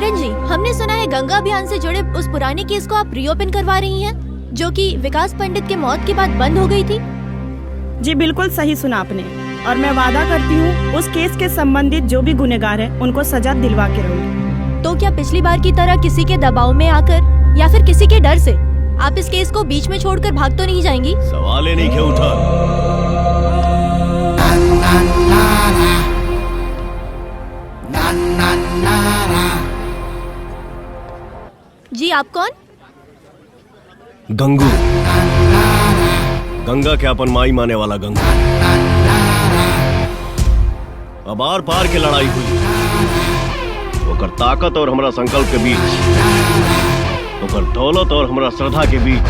किरण जी, हमने सुना है गंगा अभियान से जुड़े उस पुराने केस को आप रीओपन करवा रही हैं, जो कि विकास पंडित के मौत के बाद बंद हो गई थी। जी बिल्कुल सही सुना आपने, और मैं वादा करती हूँ उस केस के संबंधित जो भी गुनहगार हैं उनको सजा दिलवा के रहूंगी। तो क्या पिछली बार की तरह किसी के दबाव में आकर या फिर किसी के डर से आप इस केस को बीच में छोड़कर भाग तो नहीं जाएंगी? सवाल ही नहीं क्यों उठा। जी आप कौन? गंगू, गंगा के अपन माई माने वाला गंगू। अब आर पार के लड़ाई हुई, ओकर ताकत और हमरा संकल्प के बीच, ओकर दौलत और हमरा श्रद्धा के बीच,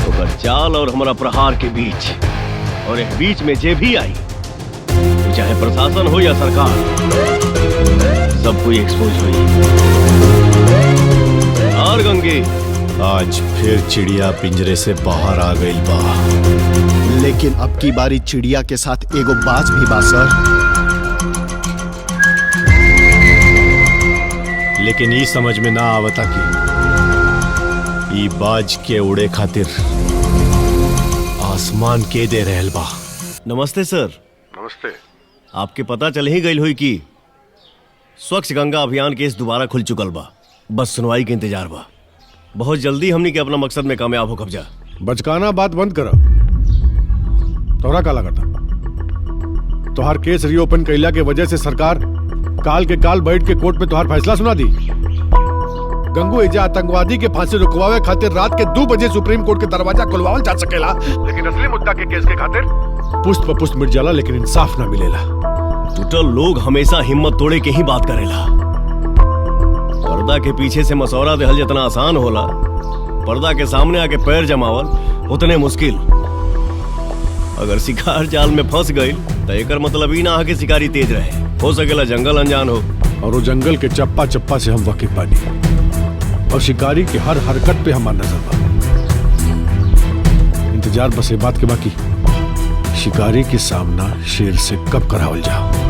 ओकर चाल और हमरा प्रहार के बीच, और एक बीच में जे भी आई, चाहे प्रशासन हो या सरकार, सब कोई एक्सपोज हुई। और गंगे, आज फिर चिड़िया पिंजरे से बाहर आ गई बा, लेकिन अब की बारी चिड़िया के साथ एगो बाज भी बा सर। लेकिन ये समझ में ना आवता कि ई बाज के उड़े खातिर आसमान के दे रहल बा। नमस्ते सर। नमस्ते। आपके पता चल ही गई हुई कि स्वच्छ गंगा अभियान केस दोबारा खुल चुकल बा, बस सुनवाई के इंतजार बा। बहुत जल्दी हमनी के अपना मकसद में कामयाब हो कब्जा। बचकाना बात बंद करा। तोहरा का लगता तोहार केस रीओपन कैला के वजह से सरकार काल के काल बैठ के कोर्ट में तोहार फैसला सुना दी। गंगू एजा आतंकवादी के फांसी रुकवावे खातिर रात के 2 बजे सुप्रीम कोर्ट के दरवाजा खुलवावल जा सकेला, लेकिन असली मुद्दा के केस के खातिर पुष्ट प पुष्ट मिट जाला, लेकिन इंसाफ ना मिलेला। टूटल लोग हमेशा हिम्मत तोड़े के ही बात करेला। पर्दा के पीछे से मसौरा देहल जितना आसान होला, पर्दा के सामने आके पैर जमावल उतने मुश्किल। अगर शिकार जाल में फंस गई तो एकर मतलब ही ना है कि शिकारी तेज रहे, हो सकेला जंगल अनजान हो। और वो जंगल के चप्पा चप्पा से हम वाकिफ बानी, और शिकारी की हर हरकत पे हमार नजर बा। इंतजार बस ये बात के बाकी शिकारी के सामना शेर से कब करावल जाओ।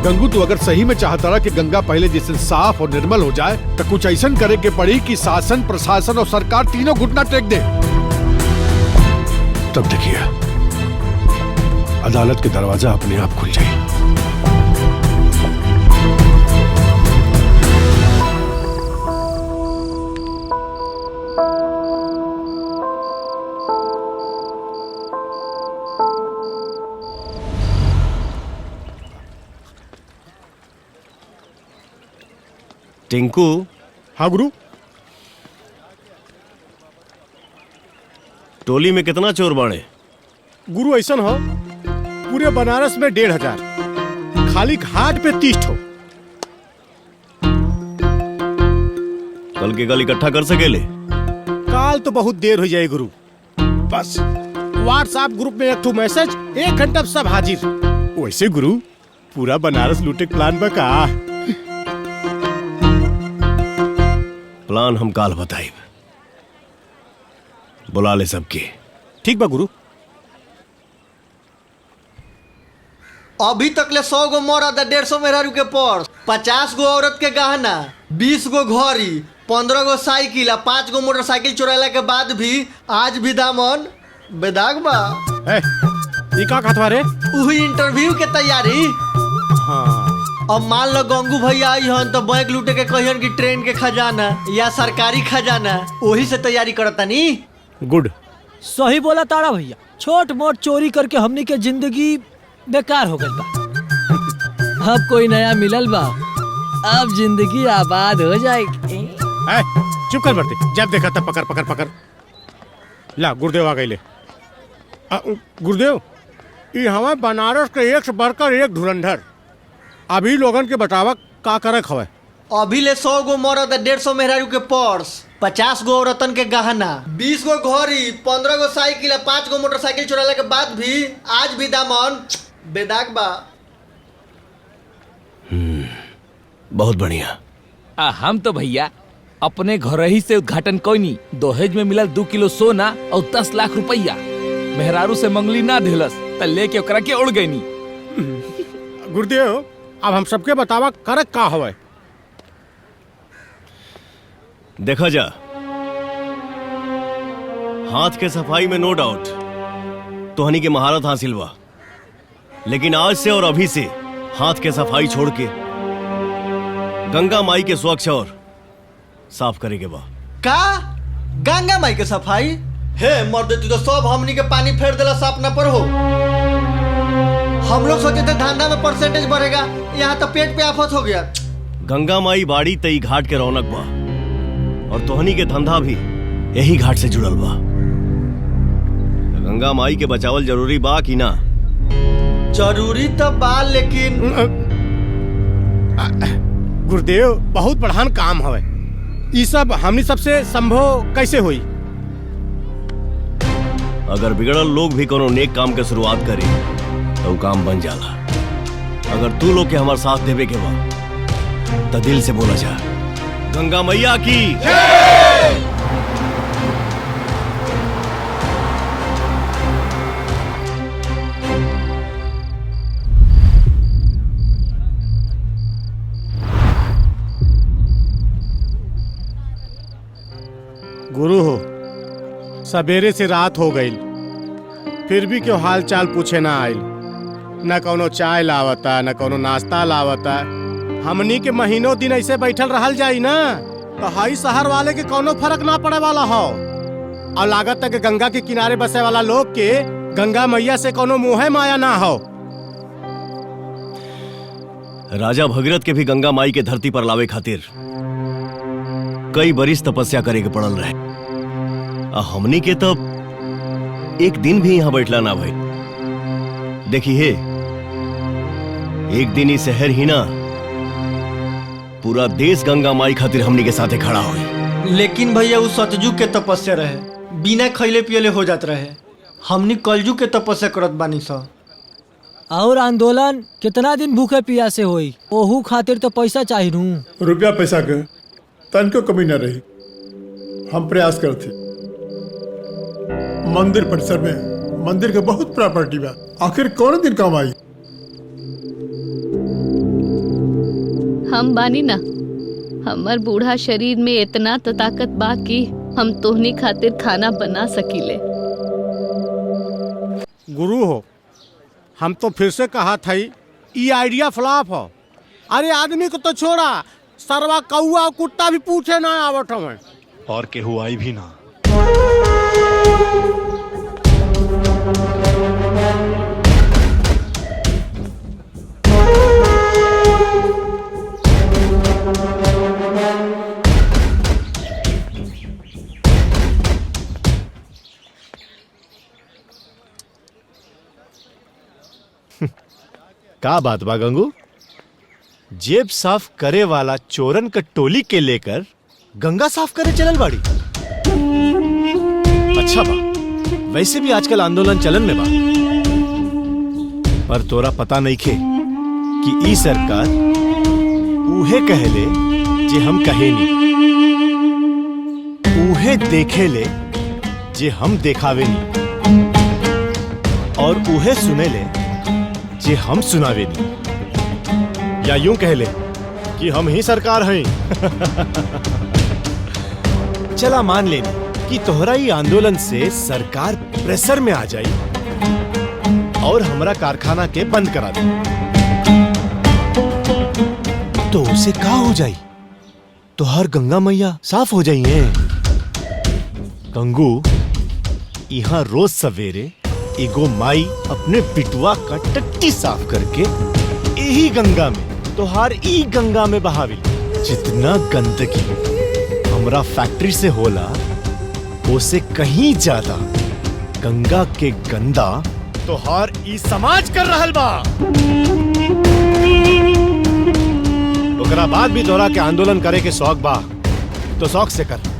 गंगू, तू अगर सही में चाहता रहा कि गंगा पहले जैसे साफ और निर्मल हो जाए, तो कुछ ऐसा करे के पड़ी कि शासन, प्रशासन और सरकार तीनों घुटना टेक दे। तब देखिए अदालत के दरवाजा अपने आप खुल जाए। टिंकू। हाँ गुरु। टोली में कितना चोर बाड़े? गुरु ऐसा हो पूरे बनारस में 1,500, खाली घाट पे 30 ठो। कल के कल इकट्ठा कर सकेले? काल तो बहुत देर हो जाए गुरु, बस व्हाट्सएप ग्रुप में एक ठो मैसेज, 1 घंटा में सब हाजिर। वैसे गुरु पूरा बनारस लूटे के प्लान बा का? प्लान हम काल बताइब, बुला ले सबके। ठीक बा गुरु। अभी तक ले 100 गो मरद, 150 मेहरारू के पर्स, 50 गो औरत के गहना, 20 गो घड़ी, 15 गो साइकिल, 5 गो मोटरसाइकिल चुराला के बाद भी आज भी दामन बेदाग बा। ई का कहत रे? उही इंटरव्यू के तैयारी। हाँ। अब मान लो गंगू भैया आई हन तो बैंक लूटे के कहियन कि ट्रेन के खजाना या सरकारी खजाना, वही से तैयारी करता नी। गुड। सही बोला तारा भैया, छोट मोट चोरी करके हमनी के जिंदगी बेकार हो गई बा। अब कोई नया मिलल बा, अब जिंदगी आबाद हो जाएगी। चुप कर बरती, जब देखा तब पकड़ पकड़ पकड़। ला गुरुदेव आ गए। गुरुदेव, ये हमारे बनारस के एक से बढ़कर एक धुरंधर। अभी लोगन के बतावा का करे खवे। अभी ले 100 गो मरद, 150 मेहरारू के पर्स, 50 गो औरतन के गहना, 20 गो घड़ी, 15 गो साइकिल, 5 गो मोटरसाइकिल चुराने के बाद भी आज भी दामन बेदाग बा। बहुत बढ़िया। हम तो भैया अपने घर ही से उद्घाटन कोई नहीं, दहेज में मिलल 2 किलो सोना और 10 लाख रुपया। मेहरारू से मंगली ना दिलस त लेके ओकरा के उड़ गई नी। गुरुदेव, अब हम सबके बतावा करक का हवे। देखा जा, हाथ के सफाई में नो डाउट तोहनी के महारत हासिल बा, लेकिन आज से और अभी से हाथ के सफाई छोड़ के गंगा माई के स्वच्छ और साफ करेंगे बा। का गंगा माई के सफाई? हे मर्द, तू तो सब हमनी के पानी फेर देला सपना पर हो। हम लोग सोचे थे धंधा में परसेंटेज बढ़ेगा, यहाँ तो पेट पे आफत हो गया। गंगा माई बाड़ी तई घाट के रौनक बा, और तोहनी के धंधा भी यही घाट से जुड़ल बा। गंगा माई के बचावल जरूरी बा कि ना? जरूरी तो बा, लेकिन गुरुदेव बहुत बढ़ान काम हवे। ई सब हमनी सबसे संभव कैसे हुई? अगर बिगड़ल लोग भी कोनो नेक काम के शुरुआत करे तो काम बन जाला। अगर तू लोग के हमारे साथ देवे के बा तो दिल से बोला जा, गंगा मैया की जय। गुरु हो, सवेरे से रात हो गई, फिर भी क्यों हाल चाल पूछे ना आइल। न कोनो चाय लावता, न कोनो नाश्ता लावता। हमनी के महीनों दिन ऐसे बैठल रहल जाई ना तो हाई शहर वाले के कोनो फर्क ना पड़े वाला हो। और लागत तक गंगा के किनारे बसे वाला लोग के गंगा मैया से कोनो मोह माया ना हो। राजा भगीरथ के भी गंगा माई के धरती पर लावे खातिर कई बरिस तपस्या करे के पड़ल रहे। हमनी के तब एक दिन भी यहाँ बैठला ना भाई। देखी है, एक दिन ही शहर ही ना पूरा देश गंगा माई खातिर हमनी के साथे खड़ा हुई। लेकिन भैया वो सतयुग के तपस्या रहे, बिना खैले पियले हो जात रहे। हमनी कलयुग के तपस्या करत बानी सा। और आंदोलन कितना दिन भूखे प्यासे होई, ओहू खातिर तो पैसा चाहिए नू। रुपया पैसा के तन को कमी न रही। हम प्रयास करते। मंदिर परिसर में मंदिर के बहुत प्रॉपर्टी बा, आखिर कौन दिन काम आई? हम बानी ना, हमर बूढ़ा शरीर में इतना तो ताकत बा कि हम तोहनी खातिर खाना बना सकीले। गुरु हो, हम तो फिर से कहा था ये आइडिया फ्लॉप हो। अरे आदमी को तो छोड़ा, सरवा कौआ कुत्ता भी पूछे ना आवत हमें। और केहू आई भी ना। का बात बा गंगू? जेब साफ करे वाला चोरन का टोली के लेकर गंगा साफ करे चलल बाड़ी। अच्छा बा, वैसे भी आजकल आंदोलन चलन में बा, पर तोरा पता नहीं खे कि ई सरकार उहे कहले जे हम कहे नी, उहे देखे ले जे हम देखावे नी, और उहे सुने ले जे हम सुनावे नी। या यूं कह ले कि हम ही सरकार हैं। चला मान लेनी कि तोहरा ही आंदोलन से सरकार प्रेशर में आ जाई और हमरा कारखाना के बंद करा दे, तो उसे का हो जाई? तो हर गंगा मैया साफ हो जाइए। गंगू, यहाँ रोज सवेरे एगो माई अपने बिटुआ का टट्टी साफ करके यही गंगा में, तोहार ई गंगा में बहावी। जितना गंदगी हमरा फैक्ट्री से होला, उसे कहीं ज्यादा गंगा के गंदा तोहार ई समाज कर रहल बा। ओकरा बाद भी तोरा के आंदोलन करे के शौक बा तो शौक से कर।